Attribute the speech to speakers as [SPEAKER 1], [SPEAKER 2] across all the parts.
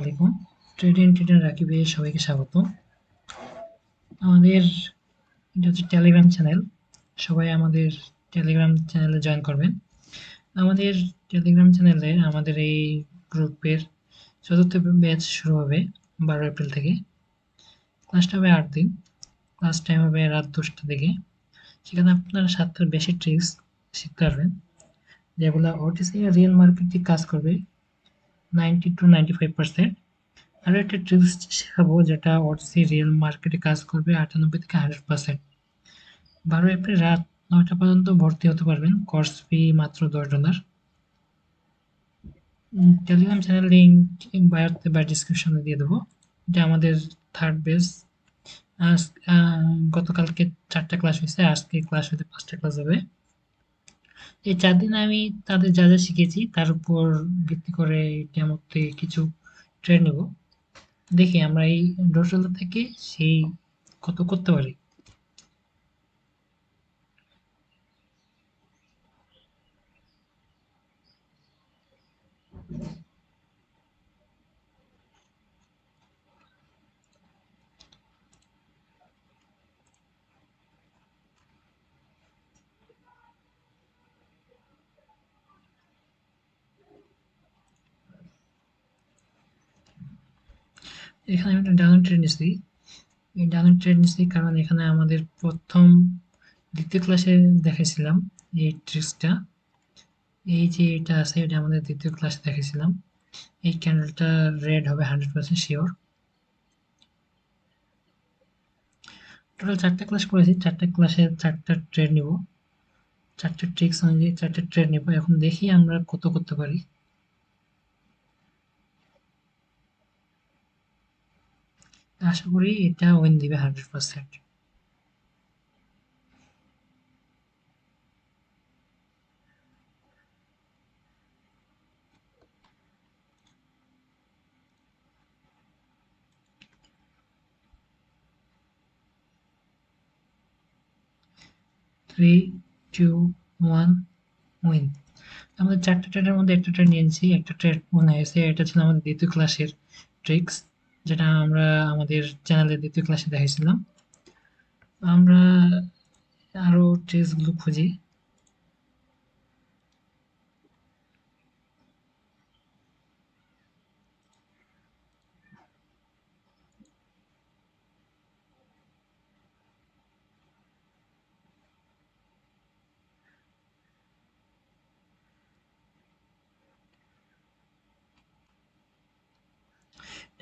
[SPEAKER 1] আলাইকুম। ট্রেডার রাকিবে সবাইকে স্বাগত। আমাদের এটা হচ্ছে টেলিগ্রাম চ্যানেল। সবাই আমাদের টেলিগ্রাম চ্যানেলে জয়েন করবেন। আমাদের টেলিগ্রাম চ্যানেলে আমাদের এই গ্রুপের ৪র্থ ব্যাচ শুরু হবে ১২ এপ্রিল থেকে। ক্লাসটা হবে ৮ দিন। ক্লাস টাইম হবে রাত ১০টা থেকে। সেখানে আপনারা ৭টার বেশি ট্রিক্স শিখতে পারবেন, যেগুলো ওটিসি আর রিয়েল মার্কেটে কাজ করবে 90 to 95%। আরও একটা ট্রিক্স শেখাবো যেটা ওটিসি রিয়েল মার্কেটে কাজ করবে ৯৮ থেকে 100%। ১২ এপ্রিল রাত ৯টা পর্যন্ত ভর্তি হতে পারবেন। কোর্স ফি মাত্র $10। টেলিগ্রাম চ্যানেল লিঙ্ক বায়োতে বা ডিসক্রিপশনে দিয়ে দেবো। এটা আমাদের থার্ড বেস। আজ গতকালকে 4টা ক্লাস হয়েছে, আজকে ক্লাস হতে 5টা ক্লাস হবে। এই 4 দিনে আমি তাদের যা যা শিখেছি তার উপর ভিত্তি করে এটার মধ্যে কিছু ট্রেড নেব। দেখি আমরা এই ডোরসেল থেকে সেই কত করতে পারি। এখানে আমি একটা ডাউন ট্রেড নিচ্ছি। এই ডাউন ট্রেড নিচ্ছি কারণ এখানে আমাদের প্রথম দ্বিতীয় ক্লাসে দেখেছিলাম এই ট্রিক্সটা। এই যে এটা আছে এটা আমাদের দ্বিতীয় ক্লাসে দেখেছিলাম। এই ক্যান্ডেলটা রেড হবে 100% শিওর। টোটাল 4টা ক্লাস করেছি, 4টা ক্লাসে 4টা ট্রেড নিব, 4টা ট্রিক্স অনুযায়ী 4টা ট্রেড নিব। এখন দেখি আমরা কত করতে পারি। আশা করি এটা উইন দিবে 100%। 3, 2, 1 উইন। আমাদের 4টা ট্রেডের মধ্যে একটা ট্রেড নিয়েছি, একটা ট্রেড মনে হয়েছে। এটা ছিল আমাদের দ্বিতীয় ক্লাসের ট্রিক্স, যেটা আমরা আমাদের চ্যানেলের দ্বিতীয় ক্লাসে দেখাইছিলাম। আমরা আরো ট্রিক্সগুলো খুঁজি।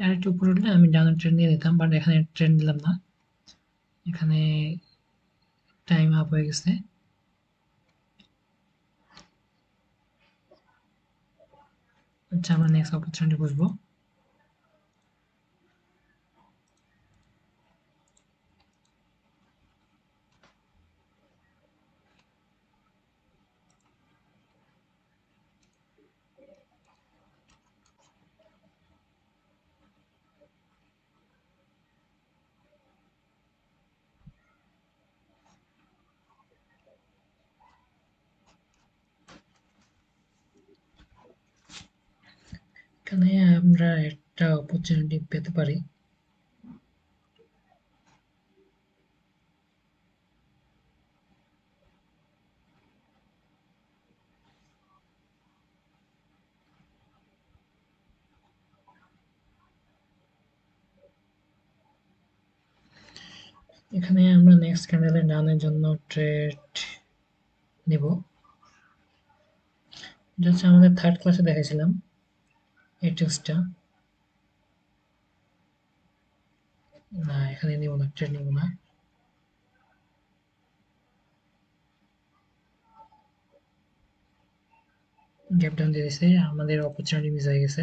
[SPEAKER 1] আরেকটু উপরে উঠলে আমি ডাউন ট্রেড নিয়ে দিতাম, বাট এখানে ট্রেড নিলাম না। এখানে টাইম আপ হয়ে গেছে। আচ্ছা, আমরা নেক্সট অপরচুনিটি বুঝবো। এখানে আমরা একটা অপরচুনিটি পেতে পারি। এখানে আমরা নেক্সট ক্যান্ডেলের ডাউনের জন্য ট্রেড নিব। এটা হচ্ছে আমাদের থার্ড ক্লাসে দেখাইছিলাম এই ট্রিক্সটা। না, এখানে নিব না, ট্রেড নিব না। গ্যাপ ডাউন দিয়ে দিছে, আমাদের অপরচুনিটি মিস হয়ে গেছে।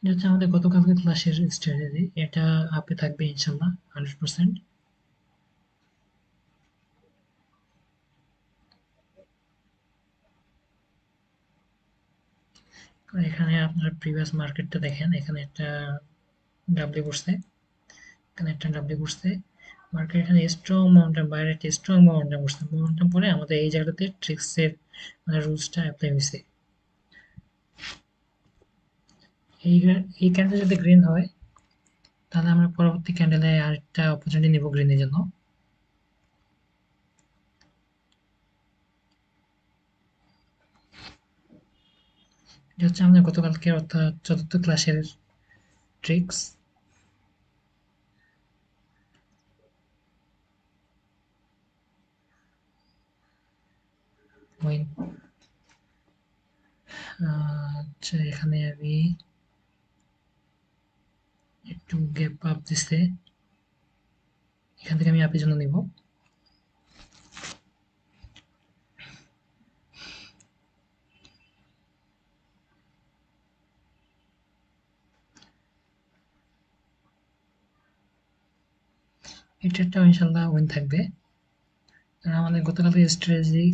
[SPEAKER 1] এটা হচ্ছে আমাদের গতকালকে ক্লাসের স্ট্র্যাটেজি, এটা আপে থাকবে ইনশাল্লাহ 100%। এখানে আপনার প্রিভিয়াস মার্কেটটা দেখেন, এখানে একটা ডাব্লিউ বসছে, এখানে একটা ডাব্লিউ বসছে, মার্কেট এখানে স্ট্রং মোমেন্টাম, বাইরে একটা স্ট্রং মোমেন্টাম বসছে, মোমেন্টাম পরে আমাদের এই জায়গাটাতে ট্রিক্সের মানে রুলসটা অ্যাপ্লাই হয়েছে। এই ক্যান্ডেল যদি গ্রিন হয় তাহলে আমরা পরবর্তী ক্যান্ডেলে আরেকটা অপরচুনিটি নিব গ্রিনের জন্য। এটা হচ্ছে আমাদের গতকালকে অর্থাৎ চতুর্থ ক্লাসের ট্রিক্স। আচ্ছা, এখানে আমি একটু গ্যাপ আপ দিচ্ছে, এখান থেকে আমি আপের জন্য নিব। এই ট্রেডটাও ইনশাল্লাহ উইন থাকবে, কারণ আমাদের গতকালকে স্ট্র্যাটেজি,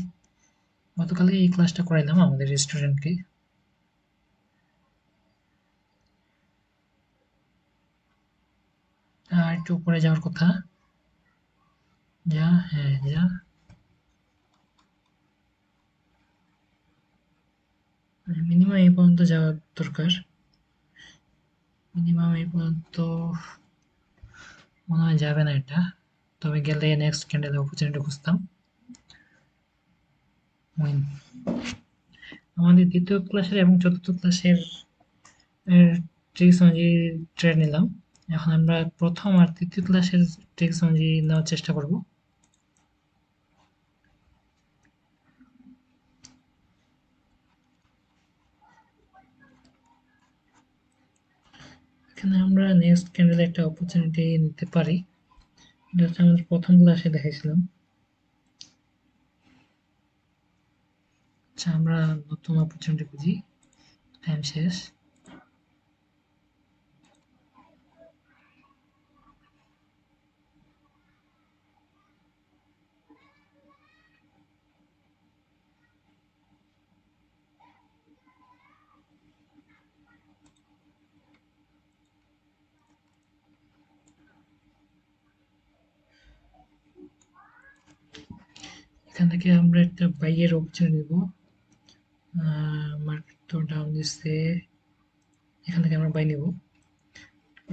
[SPEAKER 1] গতকালকে এই ক্লাসটা করাইলাম আমাদের স্টুডেন্টকে। আর একটু উপরে যাওয়ার কথা, যা, হ্যাঁ যা, মিনিমাম এই পর্যন্ত যাওয়ার দরকার, মিনিমাম এই পর্যন্ত মনে হয় যাবে না এটা, তবে গেলে নেক্সট ক্যান্ডেলে অপরচুনিটি খুঁজতাম। উইন। আমাদের দ্বিতীয় ক্লাসের এবং চতুর্থ ক্লাসের ট্রিক্স অনুযায়ী ট্রেড নিলাম, এখন আমরা প্রথম আর তৃতীয় ক্লাসের ট্রিক্স অনুযায়ী নেওয়ার চেষ্টা করব। এখানে আমরা নেক্সট ক্যান্ডেলে একটা অপরচুনিটি নিতে পারি, এটা হচ্ছে আমাদের প্রথম ক্লাসে দেখাইছিলাম। আচ্ছা, আমরা নতুন অপরচুনিটি খুঁজি, টাইম শেষ। এখান থেকে আমরা একটা বাইয়ের অপরচুনিটি নিব, মার্কেট তো ডাউন দিচ্ছে, এখান থেকে আমরা বাই নিব।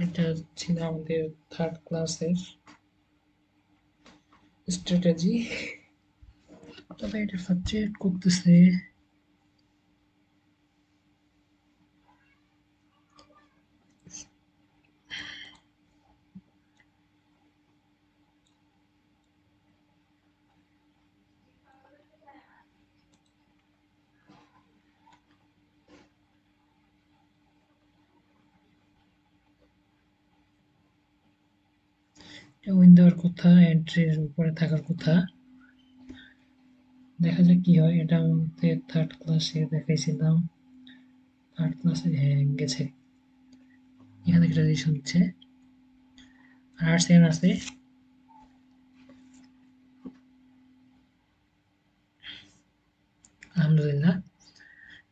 [SPEAKER 1] এটা ছিল আমাদের থার্ড ক্লাসের স্ট্র্যাটেজি, তবে এটা ফ্লাকচুয়েট করতেছে। উইন দেওয়ার কথা, এন্ট্রির উপরে থাকার কথা, দেখা যাক কি হয়। এটা আমাদের থার্ড ক্লাসে দেখাইছিলাম, থার্ড ক্লাসে হ্যাঁ গেছে, এখানে একটা রেজিস্ট্রেশন দিচ্ছে, আর 8 সেকেন্ড আছে। আলহামদুলিল্লাহ,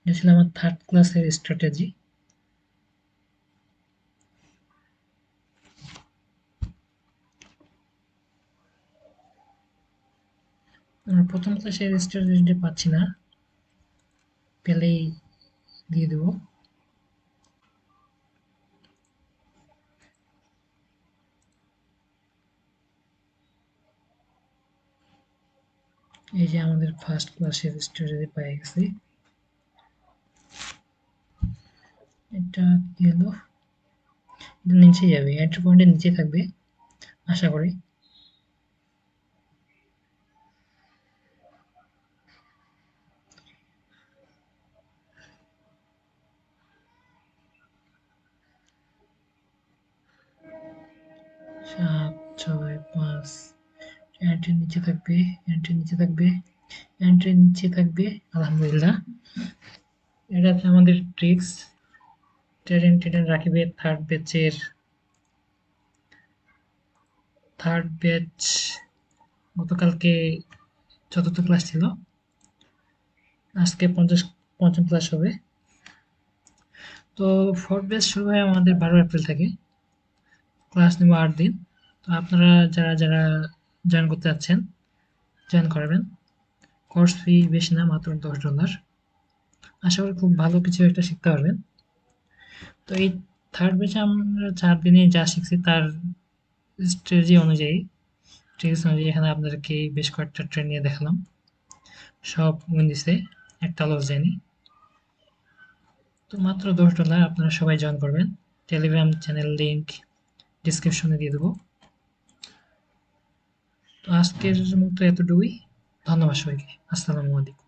[SPEAKER 1] এটা ছিল আমার থার্ড ক্লাসের স্ট্র্যাটেজি। আমরা প্রথম ক্লাসের স্ট্র্যাটেজিটা পাচ্ছি না, পেলেই দিয়ে দেবো। এই যে আমাদের ফার্স্ট ক্লাসের স্ট্র্যাটেজি পেয়ে গেছি, এটা গেল, এটা নিচে যাবে, এন্ট্রি পয়েন্টের নিচে থাকবে আশা করি। সাত, ছয়, পাঁচ, এন্ট্রির নিচে থাকবে, এন্ট্রির নিচে থাকবে, এন্ট্রির নিচে থাকবে। আলহামদুলিল্লাহ, এটা হচ্ছে আমাদের ট্রিক্স, ট্রেন রাকিবের থার্ড ব্যাচ গতকালকে চতুর্থ ক্লাস ছিল, আজকে পঞ্চম ক্লাস হবে। তো ফোর্থ ব্যাচ শুরু হয় আমাদের 12 এপ্রিল থেকে, ক্লাস নেব 8 দিন। তো আপনারা যারা যারা জয়েন করতে যাচ্ছেন জয়েন করবেন। কোর্স ফি বেশি না, মাত্র $10। আশা করি খুব ভালো কিছু একটা শিখতে পারবেন। তো এই থার্ড ব্যাচে আমরা 4 দিনে যা শিখছি তার স্ট্র্যাটেজি অনুযায়ী এখানে আপনাদেরকে বেশ কয়েকটা ট্রেন নিয়ে দেখালাম, সব উইন দিছে, একটা লস যায়নি। তো মাত্র $10, আপনারা সবাই জয়েন করবেন। টেলিগ্রাম চ্যানেল লিংক ডিসক্রিপশনে দিয়ে দেবো। তো আজকের মতো এতটুকুই, ধন্যবাদ সবাইকে, আসসালামু আলাইকুম।